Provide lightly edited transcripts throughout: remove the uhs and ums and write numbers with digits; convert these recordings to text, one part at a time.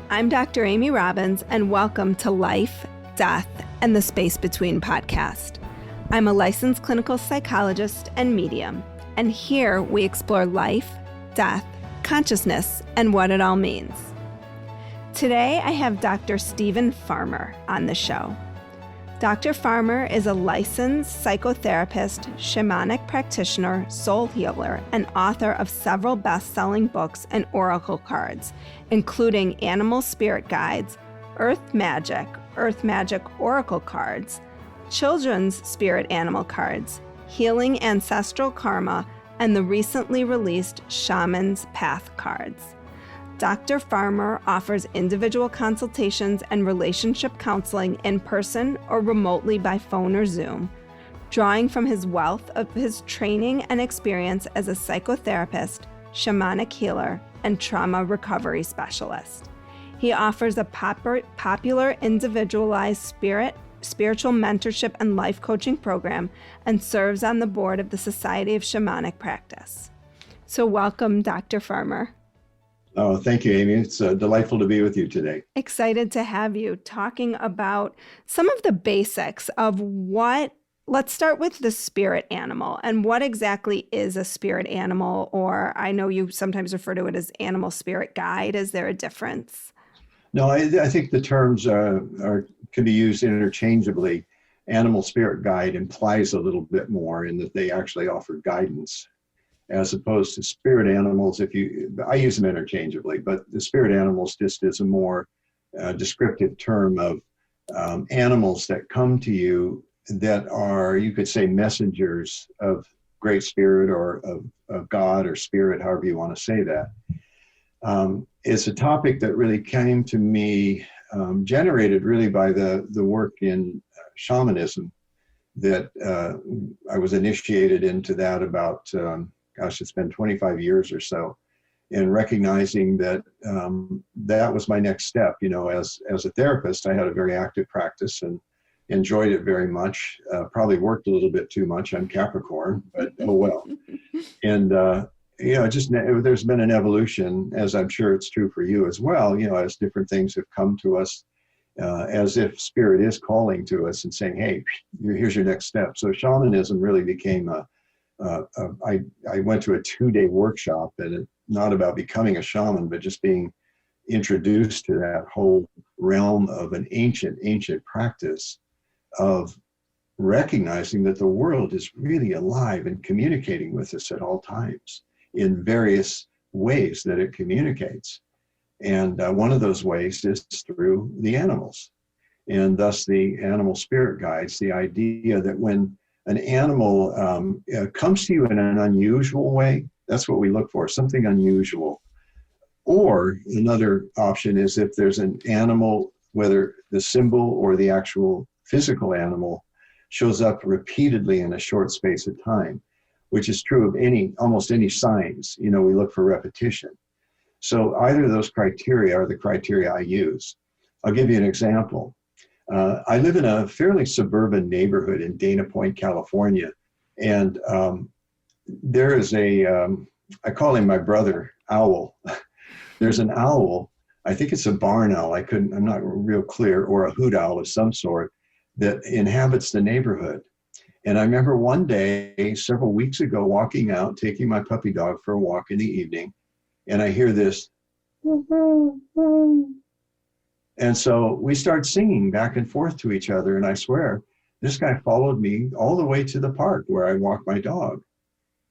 I'm Dr. Amy Robbins, and welcome to Life, Death, and the Space Between podcast. I'm a licensed clinical psychologist and medium, and here we explore life, death, consciousness, and what it all means. Today, I have Dr. Stephen Farmer on the show. Dr. Farmer is a licensed psychotherapist, shamanic practitioner, soul healer, and author of several best-selling books and oracle cards, including Animal Spirit Guides, Earth Magic Oracle Cards, Children's Spirit Animal Cards, Healing Ancestral Karma, and the recently released Shaman's Path Cards. Dr. Farmer offers individual consultations and relationship counseling in person or remotely by phone or Zoom, drawing from his wealth of his training and experience as a psychotherapist, shamanic healer, and trauma recovery specialist. He offers a popular individualized spiritual mentorship and life coaching program and serves on the board of the Society of Shamanic Practice. So welcome, Dr. Farmer. Oh, thank you, Amy. It's delightful to be with you today. Excited to have you talking about some of the basics of let's start with the spirit animal and what exactly is a spirit animal, or I know you sometimes refer to it as animal spirit guide. Is there a difference? No, I think the terms can be used interchangeably. Animal spirit guide implies a little bit more in that they actually offer guidance, as opposed to spirit animals. I use them interchangeably, but the spirit animals just is a more descriptive term of animals that come to you that are, you could say, messengers of great spirit or of God or spirit, however you want to say that. It's a topic that really came to me, generated really by the work in shamanism that I was initiated into that about it's been 25 years or so, and recognizing that that was my next step. You know, as a therapist, I had a very active practice and enjoyed it very much. Probably worked a little bit too much. I'm Capricorn, but oh well. And there's been an evolution, as I'm sure it's true for you as well. You know, as different things have come to us, as if spirit is calling to us and saying, "Hey, here's your next step." So shamanism really became I went to a 2-day workshop, and it's not about becoming a shaman, but just being introduced to that whole realm of an ancient practice of recognizing that the world is really alive and communicating with us at all times in various ways that it communicates. And one of those ways is through the animals, and thus the animal spirit guides, the idea that when an animal comes to you in an unusual way, that's what we look for, something unusual. Or another option is if there's an animal, whether the symbol or the actual physical animal shows up repeatedly in a short space of time, which is true of almost any signs. You know, we look for repetition. So either of those criteria are the criteria I use. I'll give you an example. I live in a fairly suburban neighborhood in Dana Point, California. And there is I call him my brother, Owl. There's an owl, I think it's a barn owl, I'm not real clear, or a hoot owl of some sort, that inhabits the neighborhood. And I remember one day, several weeks ago, walking out, taking my puppy dog for a walk in the evening, and I hear this. And so we start singing back and forth to each other. And I swear, this guy followed me all the way to the park where I walk my dog.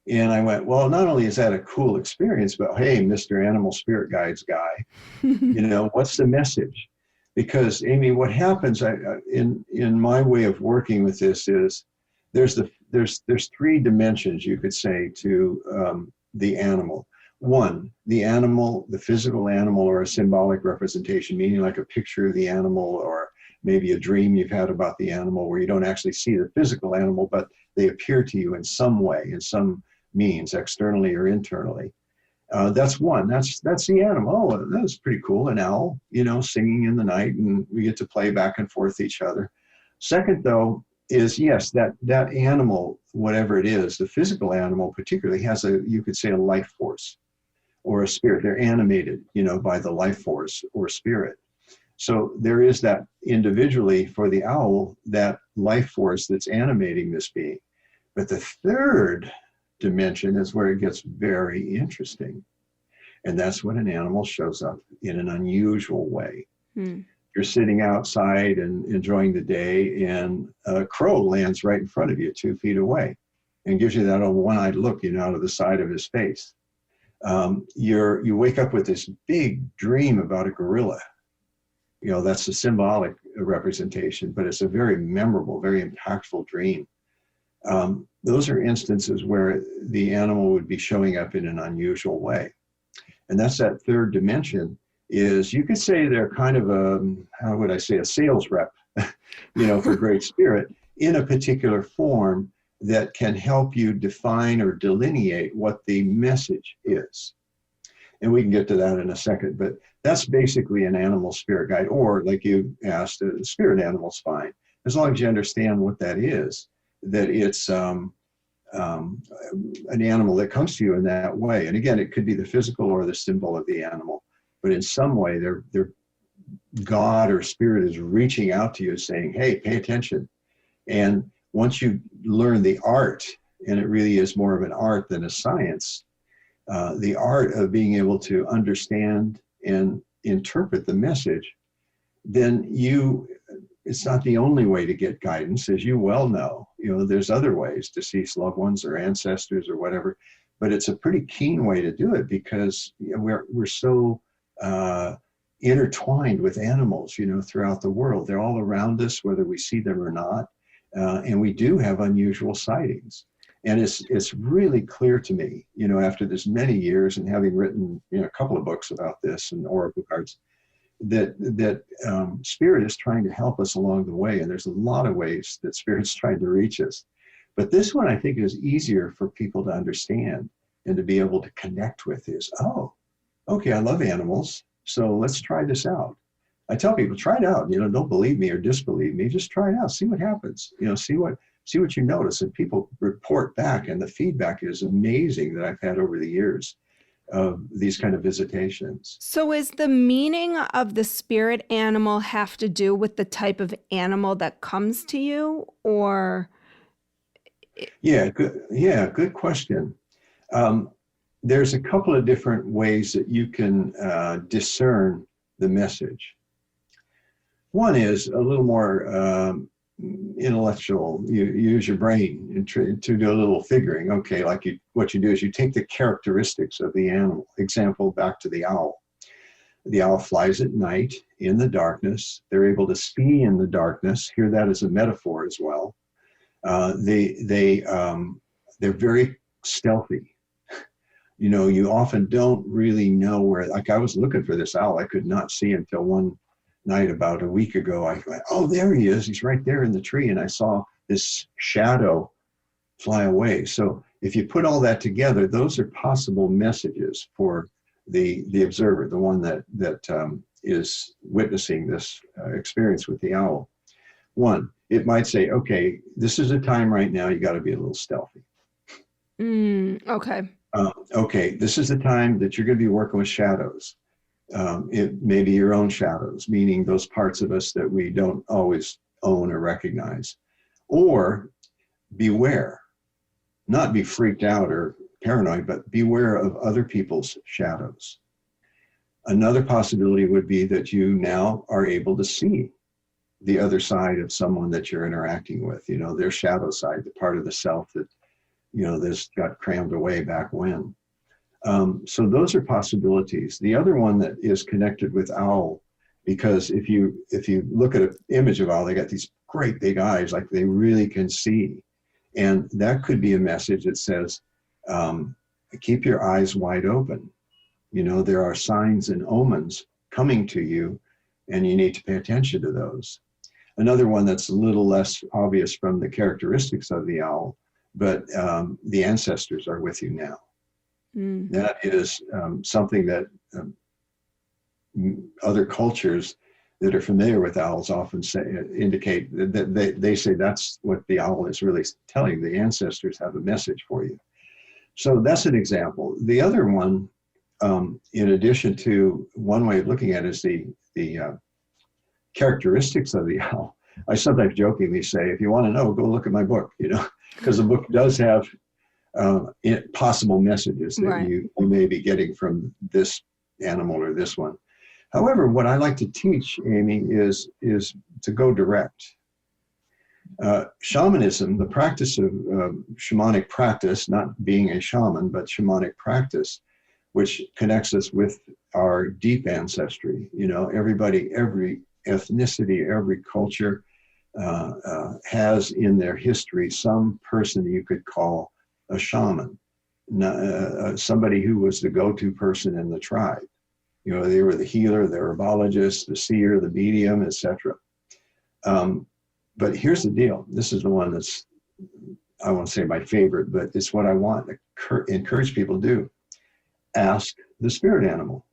And I went, well, not only is that a cool experience, but hey, Mr. Animal Spirit Guides guy, you know, what's the message? Because Amy, what happens in my way of working with this is there's 3 dimensions, you could say, to the animal. One, the animal, the physical animal, or a symbolic representation, meaning like a picture of the animal, or maybe a dream you've had about the animal where you don't actually see the physical animal, but they appear to you in some way, in some means, externally or internally. That's one. That's the animal. Oh, that's pretty cool. An owl, you know, singing in the night, and we get to play back and forth each other. Second, though, is yes, that animal, whatever it is, the physical animal particularly, has you could say, a life force. or a spirit. They're animated, by the life force or spirit. So there is that individually for the owl, that life force that's animating this being. But the third dimension is where it gets very interesting. And that's when an animal shows up in an unusual way. You're sitting outside and enjoying the day, and a crow lands right in front of you 2 feet away and gives you that old one-eyed look, out of the side of his face. You wake up with this big dream about a gorilla. That's a symbolic representation, but it's a very memorable, very impactful dream. Those are instances where the animal would be showing up in an unusual way. And that's that third dimension. Is, you could say they're kind of a sales rep, for Great Spirit in a particular form that can help you define or delineate what the message is. And we can get to that in a second, but that's basically an animal spirit guide, or like you asked, a spirit animal's fine, as long as you understand what that is, that it's an animal that comes to you in that way. And again, it could be the physical or the symbol of the animal. But in some way, their God or spirit is reaching out to you saying, hey, pay attention. And once you learn the art, and it really is more of an art than a science, the art of being able to understand and interpret the message, then it's not the only way to get guidance, as you well know. There's other ways, deceased loved ones or ancestors or whatever, but it's a pretty keen way to do it because we're so intertwined with animals, throughout the world. They're all around us, whether we see them or not. And we do have unusual sightings. And it's really clear to me, after this many years and having written, a couple of books about this and oracle cards, that Spirit is trying to help us along the way. And there's a lot of ways that Spirit's trying to reach us. But this one, I think, is easier for people to understand and to be able to connect with is, okay, I love animals, so let's try this out. I tell people, try it out. Don't believe me or disbelieve me. Just try it out. See what happens. See what you notice. And people report back, and the feedback is amazing that I've had over the years of these kind of visitations. So is the meaning of the spirit animal have to do with the type of animal that comes to you, or? Yeah, good question. There's a couple of different ways that you can discern the message. One is a little more intellectual. You use your brain to do a little figuring. Okay, what you do is you take the characteristics of the animal. Example, back to the owl. The owl flies at night in the darkness. They're able to see in the darkness. Hear that as a metaphor as well. They're very stealthy. You often don't really know where, like I was looking for this owl. I could not see until one night about a week ago. I went, oh, there he is. He's right there in the tree. And I saw this shadow fly away. So if you put all that together, those are possible messages for the observer, the one that is witnessing this experience with the owl. One, it might say, okay, this is a time right now, you got to be a little stealthy. Okay. Okay, this is the time that you're going to be working with shadows. It may be your own shadows, meaning those parts of us that we don't always own or recognize. Or beware, not be freaked out or paranoid, but beware of other people's shadows. Another possibility would be that you now are able to see the other side of someone that you're interacting with, their shadow side, the part of the self that this got crammed away back when. So those are possibilities. The other one that is connected with owl, because if you look at an image of owl, they got these great big eyes, like they really can see. And that could be a message that says, keep your eyes wide open. There are signs and omens coming to you, and you need to pay attention to those. Another one that's a little less obvious from the characteristics of the owl, but the ancestors are with you now. That is something that other cultures that are familiar with owls often indicate that they say that's what the owl is really telling. The ancestors have a message for you. So that's an example. The other one in addition to, one way of looking at it is the characteristics of the owl. I sometimes jokingly say, if you want to know, go look at my book, because the book does have possible messages that Right. you may be getting from this animal or this one. However, what I like to teach, Amy, is to go direct. Shamanism, the practice of shamanic practice, not being a shaman, but shamanic practice, which connects us with our deep ancestry. Everybody, every ethnicity, every culture has in their history some person you could call a shaman, somebody who was the go-to person in the tribe. They were the healer, the herbologist, the seer, the medium, etc. But here's the deal. This is the one that's, I won't say my favorite, but it's what I want to encourage people to do. Ask the spirit animal.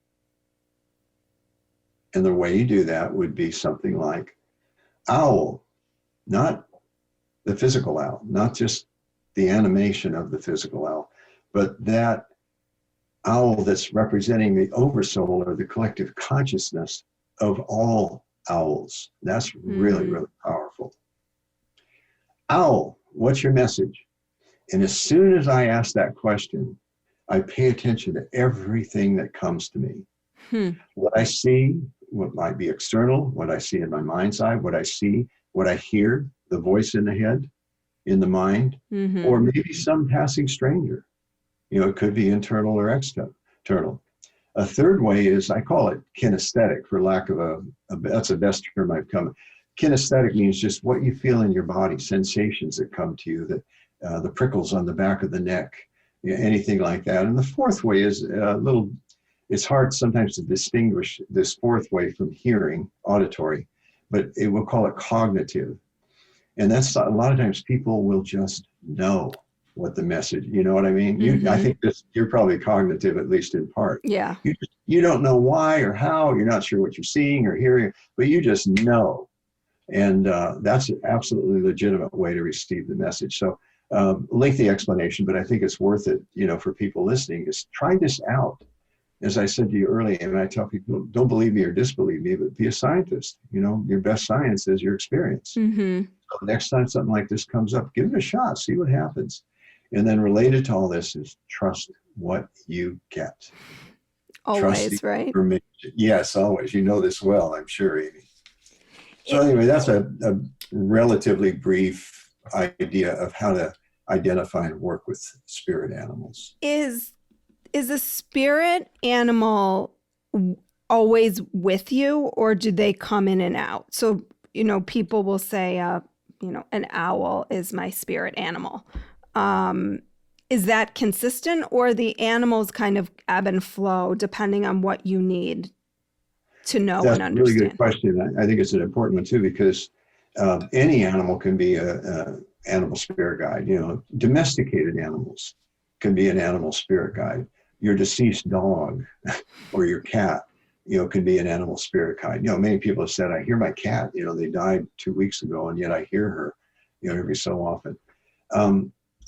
And the way you do that would be something like owl, not the physical owl, not just the animation of the physical owl, but that owl that's representing the oversoul or the collective consciousness of all owls. That's really, really powerful. Owl, what's your message? And as soon as I ask that question, I pay attention to everything that comes to me. What I see, what might be external, what I see in my mind's eye, what I see, what I hear, the voice in the head, in the mind, or maybe some passing stranger. It could be internal or external. A third way is, I call it kinesthetic, for lack of that's the best term I've come. Kinesthetic means just what you feel in your body, sensations that come to you, the prickles on the back of the neck, anything like that. And the fourth way is it's hard sometimes to distinguish this fourth way from hearing, auditory, but we'll call it cognitive. And that's a lot of times people will just know what the message, you know what I mean? I think you're probably cognitive, at least in part. Yeah. You don't know why or how, you're not sure what you're seeing or hearing, but you just know. And that's an absolutely legitimate way to receive the message. So lengthy explanation, but I think it's worth it, for people listening, is try this out. As I said to you earlier, and I tell people, don't believe me or disbelieve me, but be a scientist. Your best science is your experience. So next time something like this comes up, give it a shot, see what happens. And then related to all this is trust what you get. Always, right? Yes, always. You know this well, I'm sure, Amy. So anyway, that's a relatively brief idea of how to identify and work with spirit animals. Is a spirit animal always with you, or do they come in and out? So, people will say, an owl is my spirit animal. Is that consistent, or the animals kind of ebb and flow depending on what you need to know and understand? That's a really good question. I think it's an important one too, because any animal can be an animal spirit guide. Domesticated animals can be an animal spirit guide. Your deceased dog or your cat, can be an animal spirit guide. Many people have said, I hear my cat, they died 2 weeks ago, and yet I hear her, every so often.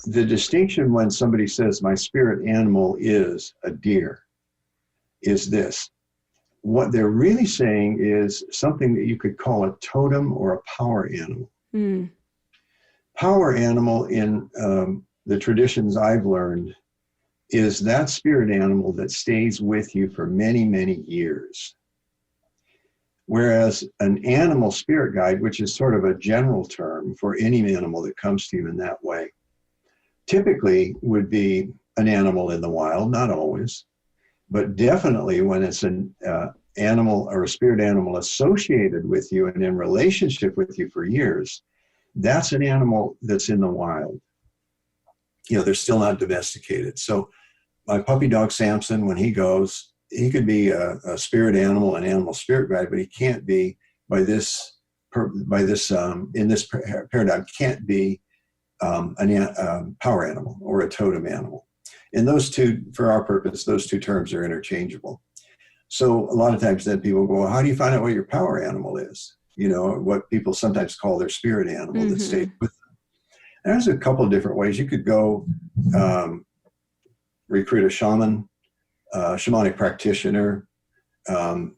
The distinction when somebody says my spirit animal is a deer is this. What they're really saying is something that you could call a totem or a power animal. Power animal in the traditions I've learned is that spirit animal that stays with you for many, many years. Whereas an animal spirit guide, which is sort of a general term for any animal that comes to you in that way, typically would be an animal in the wild, not always, but definitely when it's an animal or a spirit animal associated with you and in relationship with you for years, that's an animal that's in the wild. They're still not domesticated. So my puppy dog Samson, when he goes, he could be a spirit animal, an animal spirit guide, but he can't be in this paradigm, can't be a power animal or a totem animal. And those two, for our purpose, those two terms are interchangeable. So a lot of times then people go, well, how do you find out what your power animal is? What people sometimes call their spirit animal that stays with them. And there's a couple of different ways. You could go recruit a shaman shamanic practitioner, and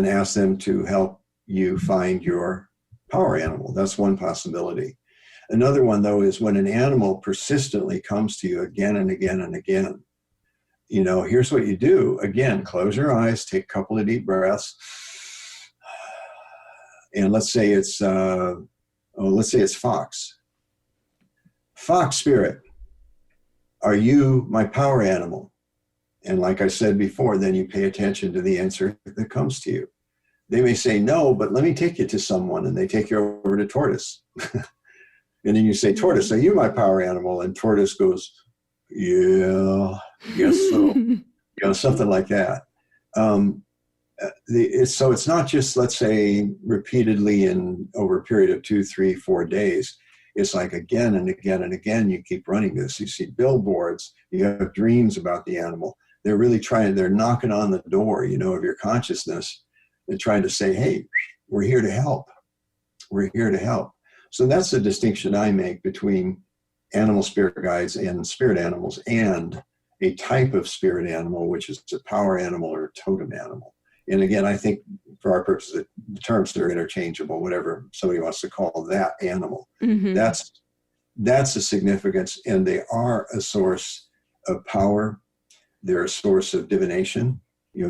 ask them to help you find your power animal. That's one possibility. Another one, though, is when an animal persistently comes to you again and again and again. Here's what you do. Again, close your eyes, take a couple of deep breaths. And let's say it's fox. Fox spirit, are you my power animal? And like I said before, then you pay attention to the answer that comes to you. They may say no, but let me take you to someone, and they take you over to tortoise. And then you say, tortoise, are you my power animal? And tortoise goes, yeah, yes, so, something like that. So it's not just, let's say, repeatedly and over a period of 2, 3, 4 days. It's like again and again and again, you keep running this. You see billboards, you have dreams about the animal. They're really they're knocking on the door, of your consciousness. They're trying to say, hey, we're here to help. We're here to help. So that's the distinction I make between animal spirit guides and spirit animals, and a type of spirit animal, which is a power animal or a totem animal. And again, I think for our purposes, the terms that are interchangeable, whatever somebody wants to call that animal. Mm-hmm. That's the significance. And they are a source of power. They're a source of divination,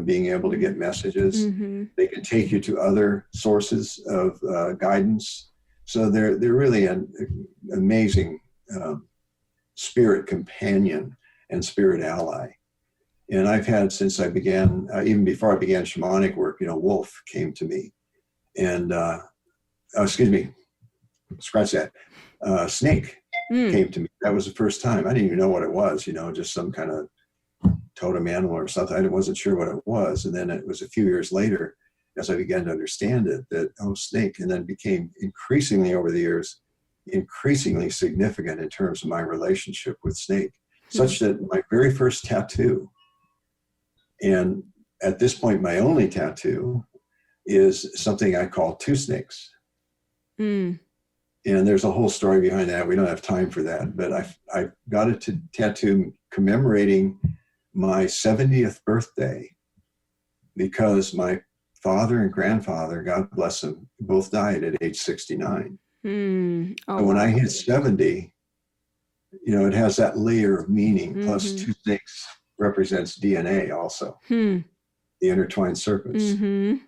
being able to get messages. Mm-hmm. They can take you to other sources of guidance. So they're really an amazing spirit companion and spirit ally. And I've had, since I began, even before I began shamanic work, wolf came to me. And, scratch that. Snake came to me. That was the first time. I didn't even know what it was, just some kind of totem animal or something. I wasn't sure what it was. And then it was a few years later, as I began to understand it, that, snake, and then became increasingly over the years, increasingly significant in terms of my relationship with snake, such that my very first tattoo, and at this point, my only tattoo, is something I call two snakes. Mm. And there's a whole story behind that. We don't have time for that, but I got a tattoo commemorating my 70th birthday, because my father and grandfather, God bless them, both died at age 69. So when I hit 70, it has that layer of meaning. Mm-hmm. Plus two snakes represents DNA also, the intertwined serpents. Mm-hmm.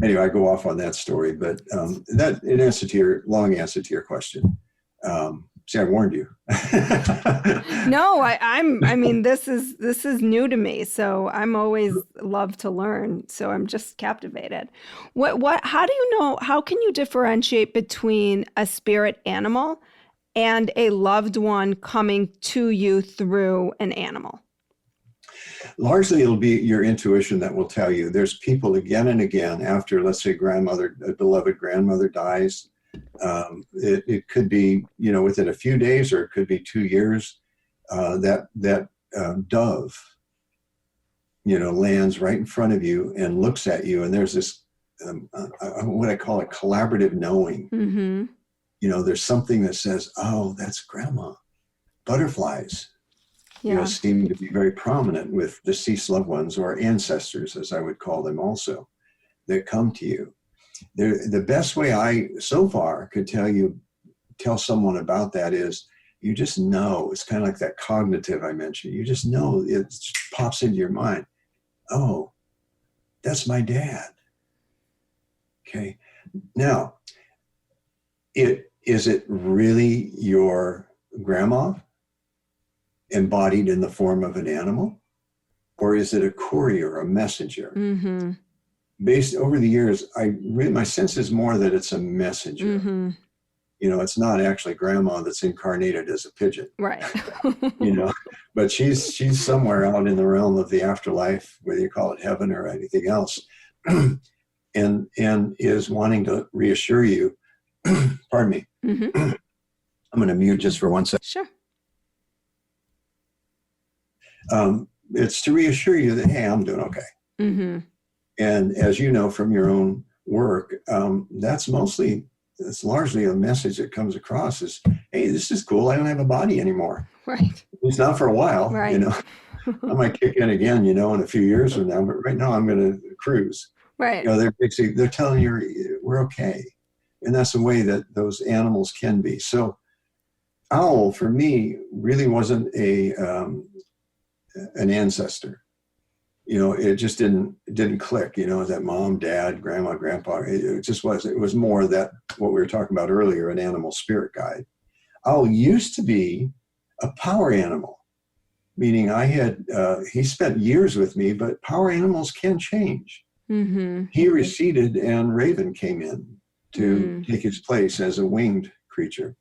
Anyway, I go off on that story, but that long answer to your question. See, I warned you. No, I mean, this is new to me, so I'm always love to learn. So I'm just captivated. How do you know, how can you differentiate between a spirit animal and a loved one coming to you through an animal? Largely, it'll be your intuition that will tell you. There's people again and again after, let's say, a beloved grandmother dies. It could be, within a few days, or it could be 2 years, that dove, lands right in front of you and looks at you. And there's this, what I call a collaborative knowing. Mm-hmm. There's something that says, oh, that's grandma. Butterflies, seem to be very prominent with deceased loved ones, or ancestors, as I would call them also, that come to you. The best way I, so far, could tell someone about that is, you just know. It's kind of like that cognitive I mentioned. You just know, it pops into your mind. Oh, that's my dad. Okay. Now, is it really your grandma embodied in the form of an animal? Or is it a courier, a messenger? Mm-hmm. Based over the years, my sense is more that it's a messenger. Mm-hmm. It's not actually grandma that's incarnated as a pigeon. Right. But she's somewhere out in the realm of the afterlife, whether you call it heaven or anything else, and is wanting to reassure you. Pardon me. Mm-hmm. I'm going to mute just for 1 second. Sure. It's to reassure you that, hey, I'm doing okay. Mm-hmm. And as you know from your own work, that's largely a message that comes across is, hey, this is cool. I don't have a body anymore. Right. It's not for a while, right. I might kick in again, in a few years from now, but right now I'm going to cruise. Right. They're telling you we're okay. And that's the way that those animals can be. So owl for me really wasn't an ancestor. It just didn't click, that mom, dad, grandma, grandpa. It just was. It was more that what we were talking about earlier, an animal spirit guide. Owl used to be a power animal, meaning he spent years with me, but power animals can change. Mm-hmm. He receded and Raven came in to take his place as a winged creature.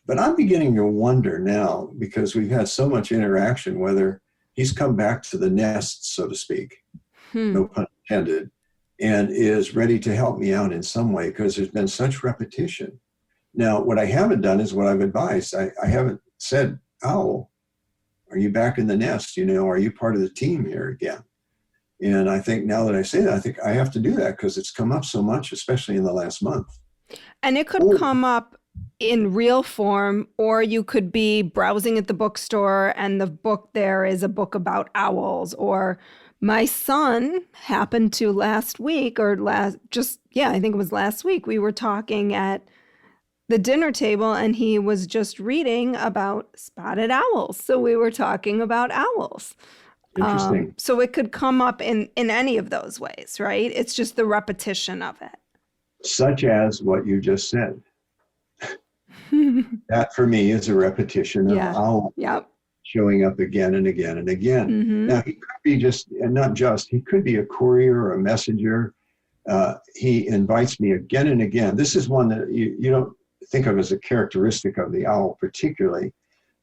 But I'm beginning to wonder now, because we've had so much interaction, whether he's come back to the nest, so to speak, no pun intended, and is ready to help me out in some way, because there's been such repetition. Now, what I haven't done is what I've advised. I haven't said, Owl, are you back in the nest? Are you part of the team here again? And I think now that I say that, I think I have to do that, because it's come up so much, especially in the last month. And it could come up in real form, or you could be browsing at the bookstore and the book there is a book about owls. Or my son happened to I think it was last week, we were talking at the dinner table and he was just reading about spotted owls. So we were talking about owls. Interesting. So it could come up in any of those ways, right? It's just the repetition of it. Such as what you just said. That for me is a repetition of owl showing up again and again and again. Mm-hmm. Now he could be he could be a courier or a messenger. He invites me again and again. This is one that you don't think of as a characteristic of the owl particularly,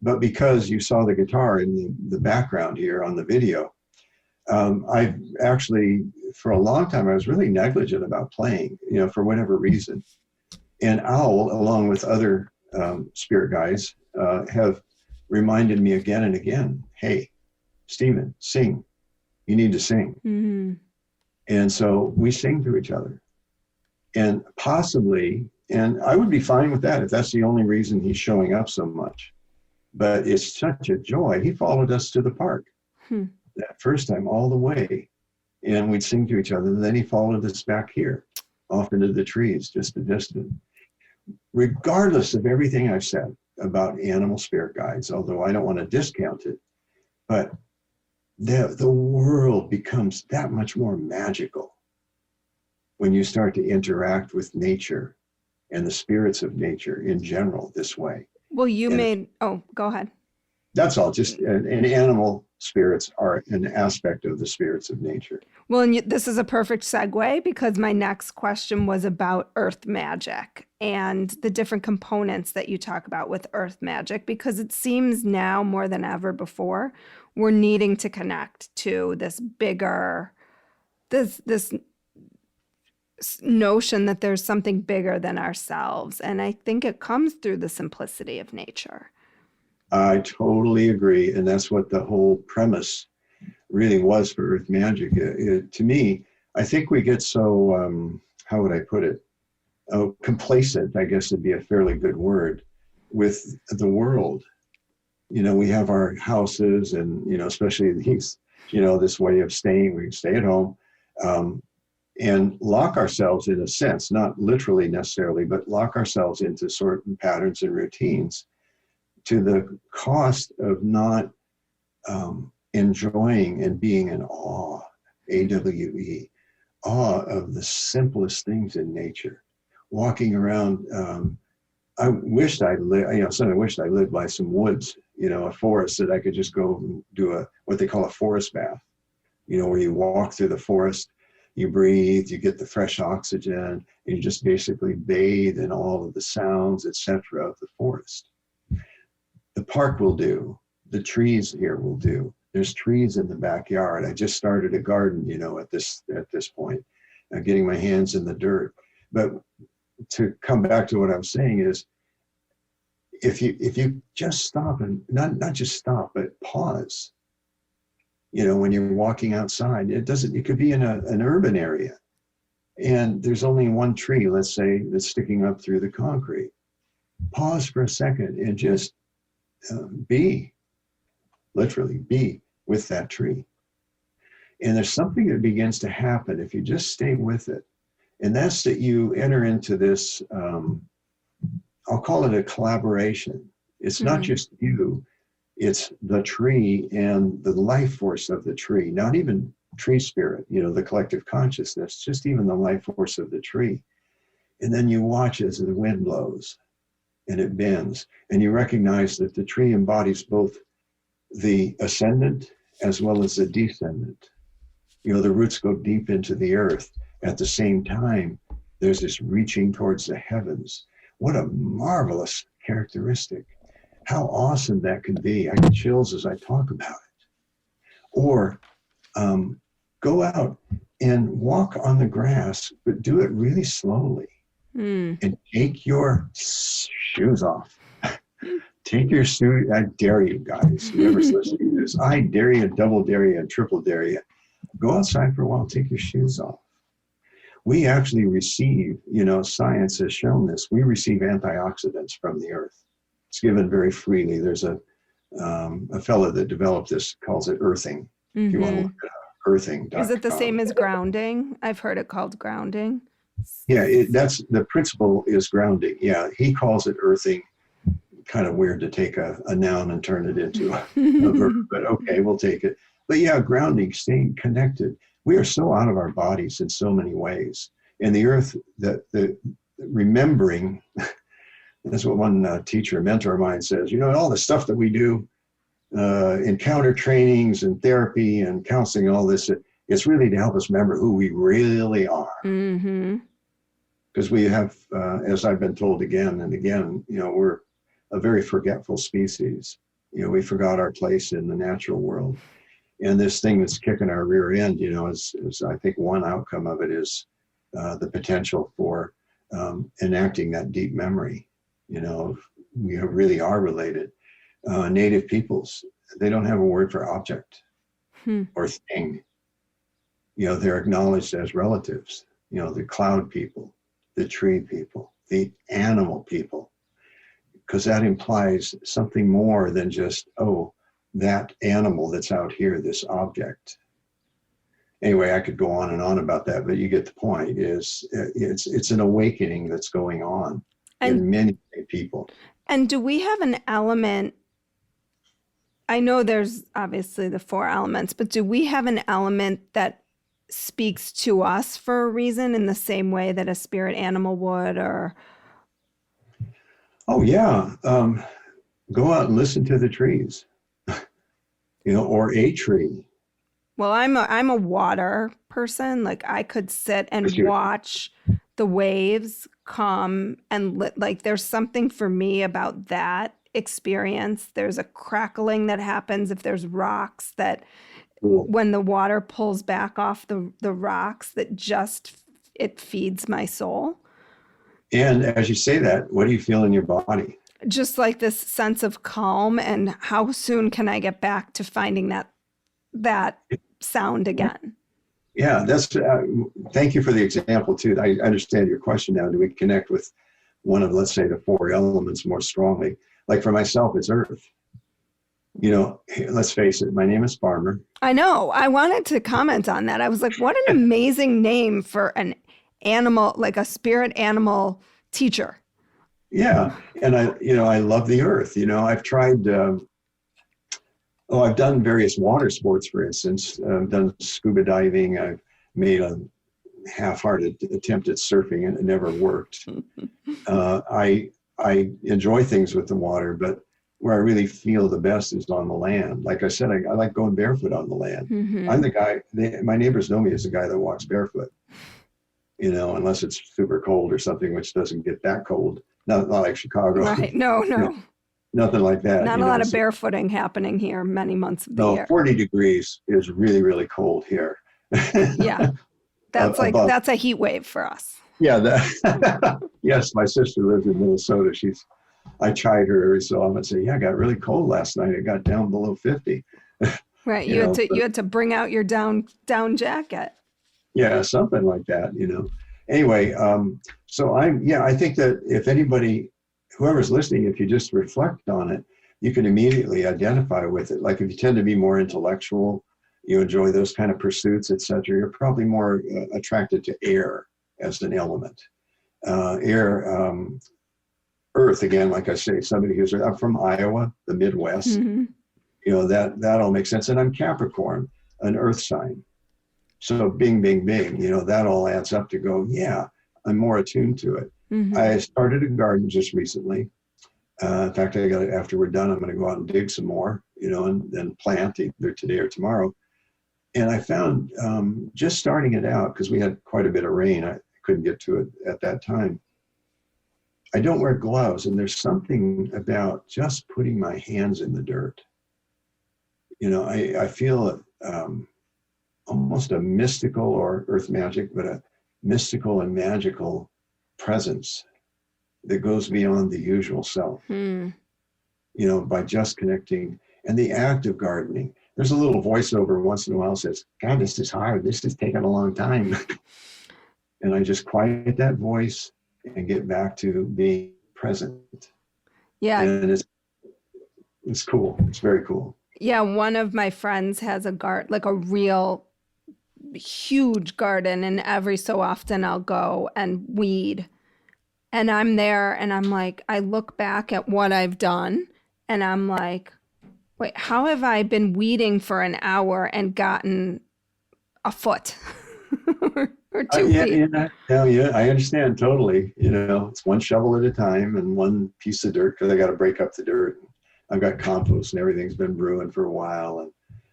but because you saw the guitar in the background here on the video, I've actually, for a long time, I was really negligent about playing, for whatever reason. And owl, along with other spirit guides, have reminded me again and again, hey, Stephen, sing. You need to sing. Mm-hmm. And so we sing to each other. And possibly, and I would be fine with that if that's the only reason he's showing up so much. But it's such a joy. He followed us to the park that first time all the way. And we'd sing to each other. And then he followed us back here, off into the trees, just a distance. Regardless of everything I've said about animal spirit guides, although I don't want to discount it, but the world becomes that much more magical when you start to interact with nature and the spirits of nature in general this way. Well, go ahead. That's all. Just and animal spirits are an aspect of the spirits of nature. Well, and this is a perfect segue, because my next question was about earth magic and the different components that you talk about with earth magic, because it seems now more than ever before, we're needing to connect to this bigger, this notion that there's something bigger than ourselves. And I think it comes through the simplicity of nature. I totally agree. And that's what the whole premise really was for earth magic. To me, I think we get so, how would I put it? Complacent, I guess would be a fairly good word, with the world. We have our houses and, especially these, this way of staying, we can stay at home and lock ourselves in a sense, not literally necessarily, but lock ourselves into certain patterns and routines to the cost of not enjoying and being in awe, A-W-E, awe of the simplest things in nature. Walking around, I wished I lived by some woods, a forest that I could just go and do what they call a forest bath, where you walk through the forest, you breathe, you get the fresh oxygen, and you just basically bathe in all of the sounds, etc. of the forest. The park will do. The trees here will do. There's trees in the backyard. I just started a garden, at this point, getting my hands in the dirt. But to come back to what I'm saying is, if you just stop and not just stop, but pause. When you're walking outside, it could be in an urban area, and there's only one tree, let's say, that's sticking up through the concrete. Pause for a second and just literally be. with that tree. And there's something that begins to happen if you just stay with it. And that's that you enter into this, I'll call it a collaboration. It's not just you, it's the tree and the life force of the tree, not even tree spirit, the collective consciousness, just even the life force of the tree. And then you watch as the wind blows and it bends, and you recognize that the tree embodies both the ascendant as well as the descendant. The roots go deep into the earth. At the same time, there's this reaching towards the heavens. What a marvelous characteristic. How awesome that can be. I get chills as I talk about it. Or go out and walk on the grass, but do it really slowly. And take your shoes off. Take your shoes. I dare you guys, whoever's listening to this, I dare you, double dare you, and triple dare you. Go outside for a while, take your shoes off. We actually receive, science has shown this, we receive antioxidants from the earth. It's given very freely. There's a fellow that developed this, calls it earthing. If you want to look it up, earthing. Is it the same as grounding? I've heard it called grounding. Yeah, that's the principle is grounding. Yeah, he calls it earthing. Kind of weird to take a noun and turn it into a verb, but okay, we'll take it. But yeah, grounding, staying connected. We are so out of our bodies in so many ways. And the earth, the remembering, that's what one teacher, mentor of mine says, all the stuff that we do, encounter trainings and therapy and counseling and all this, it's really to help us remember who we really are. Because we have, as I've been told again and again, we're a very forgetful species. We forgot our place in the natural world. And this thing that's kicking our rear end, is I think one outcome of it is the potential for enacting that deep memory. We really are related. Native peoples, they don't have a word for object or thing. They're acknowledged as relatives. The cloud people, the tree people, the animal people, because that implies something more than just, that animal that's out here, this object. Anyway, I could go on and on about that, but you get the point. It's an awakening that's going on in many people. And do we have an element? I know there's obviously the 4 elements, but do we have an element that speaks to us for a reason in the same way that a spirit animal would? Or oh yeah, go out and listen to the trees. Or a tree. Well, I'm a water person. Like I could sit and watch the waves come and there's something for me about that experience. There's a crackling that happens if there's rocks that when the water pulls back off the rocks that just, it feeds my soul. And as you say that, what do you feel in your body? Just like this sense of calm, and how soon can I get back to finding that sound again? Yeah, that's. Thank you for the example too. I understand your question now. Do we connect with one of, let's say, the 4 elements more strongly? Like for myself, it's earth. Let's face it. My name is Farmer. I know. I wanted to comment on that. I was like, what an amazing name for an animal, like a spirit animal teacher. Yeah. And I love the earth. I've tried, I've done various water sports, for instance. I've done scuba diving. I've made a half-hearted attempt at surfing and it never worked. I enjoy things with the water, but where I really feel the best is on the land. Like I said, I like going barefoot on the land. I'm the guy, my neighbors know me as the guy that walks barefoot, unless it's super cold or something, which doesn't get that cold. Not like Chicago. Right. No. Nothing like that. Not a lot of barefooting happening here many months of the year. 40 degrees is really, really cold here. Yeah. That's a heat wave for us. Yeah. Yes, my sister lives in Minnesota. I chide her every so often and say, yeah, it got really cold last night. It got down below 50. Right. You had to bring out your down jacket. Yeah, something like that, Anyway, so I think that if anybody, whoever's listening, if you just reflect on it, you can immediately identify with it. Like if you tend to be more intellectual, you enjoy those kind of pursuits, etc., you're probably more attracted to air as an element. Earth, again, like I say, somebody who's, I'm from Iowa, the Midwest, Mm-hmm. That all makes sense. And I'm Capricorn, an earth sign. So bing, bing, bing, that all adds up to go, yeah, I'm more attuned to it. Mm-hmm. I started a garden just recently. In fact, after we're done, I'm going to go out and dig some more, and then plant either today or tomorrow. And I found just starting it out, because we had quite a bit of rain, I couldn't get to it at that time. I don't wear gloves, and there's something about just putting my hands in the dirt. I feel almost a mystical, or earth magic, but a mystical and magical presence that goes beyond the usual self, by just connecting. And the act of gardening, there's a little voiceover once in a while that says, God, this is hard. This has taken a long time. And I just quiet that voice and get back to being present. Yeah. And it's cool. It's very cool. Yeah. One of my friends has a garden, like a real huge garden. And every so often I'll go and weed. And I'm there and I'm like, I look back at what I've done and I'm like, wait, how have I been weeding for an hour and gotten a foot or 2 feet? Yeah, I understand totally. It's one shovel at a time and one piece of dirt, because I got to break up the dirt. I've got compost and everything's been brewing for a while, and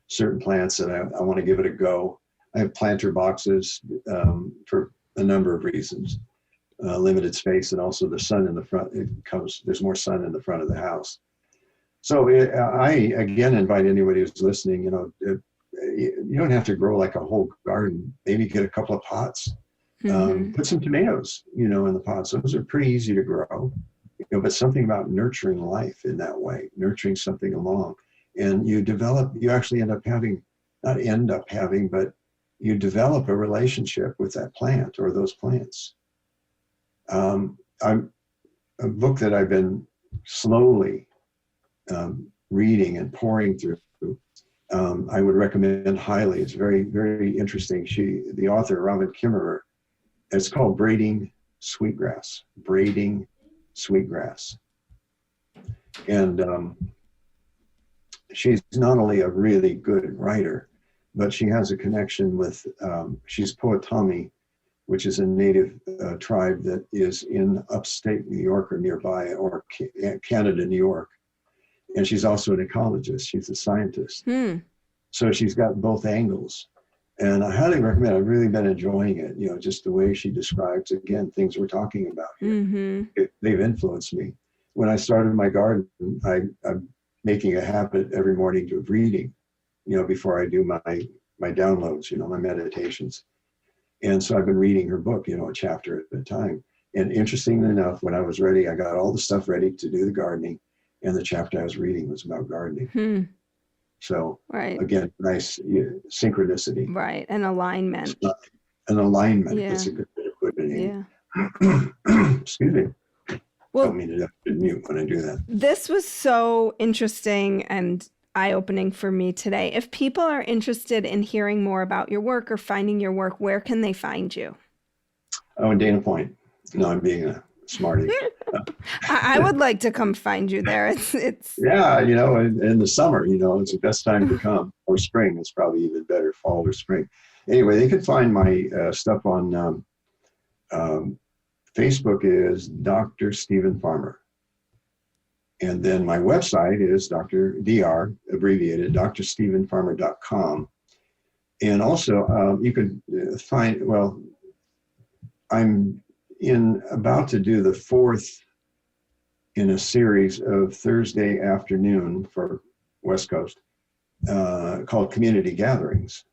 certain plants that I want to give it a go. I have planter boxes for a number of reasons. Limited space, and also the sun in the front. There's more sun in the front of the house. So I again invite anybody who's listening. You don't have to grow like a whole garden. Maybe get a couple of pots. Put some tomatoes, in the pots. Those are pretty easy to grow. But something about nurturing life in that way, nurturing something along, and you actually but you develop a relationship with that plant or those plants. A book that I've been slowly reading and pouring through, I would recommend highly. It's very, very interesting. The author, Robin Kimmerer, it's called Braiding Sweetgrass. Braiding Sweetgrass. And she's not only a really good writer, but she has a connection with, she's Potawatomi, which is a native tribe that is in upstate New York or nearby, or Canada, New York. And she's also an ecologist. She's a scientist. So she's got both angles. And I highly recommend. I've really been enjoying it. Just the way she describes, again, things we're talking about here. They've influenced me. When I started my garden, I'm making a habit every morning of reading, before I do my downloads, my meditations. And so I've been reading her book, a chapter at a time. And interestingly enough, when I was ready, I got all the stuff ready to do the gardening. And the chapter I was reading was about gardening. So, again, nice synchronicity. Right. An alignment. An alignment. Yeah. That's a good way to put it. Yeah. Excuse me. Well, I don't mean to mute when I do that. This was so interesting and eye-opening for me today. If people are interested in hearing more about your work or finding your work, where can they find you? Oh, in Dana Point. No, I'm being a smarty. I would like to come find you there. It's yeah, in the summer, it's the best time to come, or spring. It's probably even better, fall or spring. Anyway, they can find my stuff on Facebook is Dr. Stephen Farmer. And then my website is Dr. abbreviated, drstephenfarmer.com. And also you can find, I'm about to do the 4th in a series of Thursday afternoon for West Coast called Community Gatherings.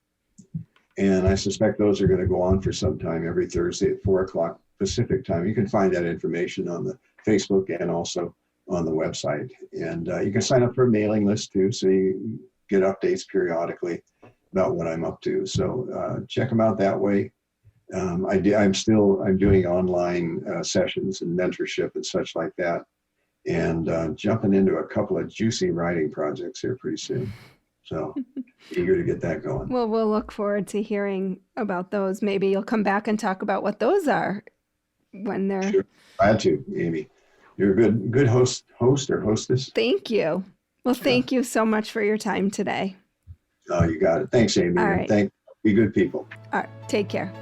And I suspect those are going to go on for some time, every Thursday at 4:00 Pacific time. You can find that information on the Facebook and also on the website. And you can sign up for a mailing list too, so you get updates periodically about what I'm up to. So check them out that way. I'm doing online sessions and mentorship and such like that. and jumping into a couple of juicy writing projects here pretty soon. So eager to get that going. Well, we'll look forward to hearing about those. Maybe you'll come back and talk about what those are when they're... Sure. Glad to, Amy. You're a good host or hostess. Thank you. Well, thank you so much for your time today. Oh, you got it. Thanks, Amy. All right. Be good people. All right. Take care.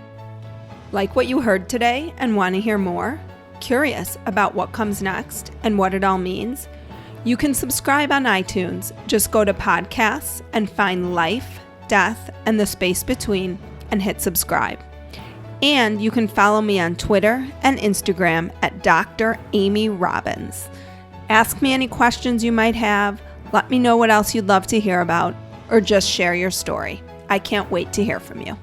Like what you heard today and want to hear more? Curious about what comes next and what it all means? You can subscribe on iTunes. Just go to podcasts and find Life, Death, and the Space Between and hit subscribe. And you can follow me on Twitter and Instagram at Dr. Amy Robbins. Ask me any questions you might have, let me know what else you'd love to hear about, or just share your story. I can't wait to hear from you.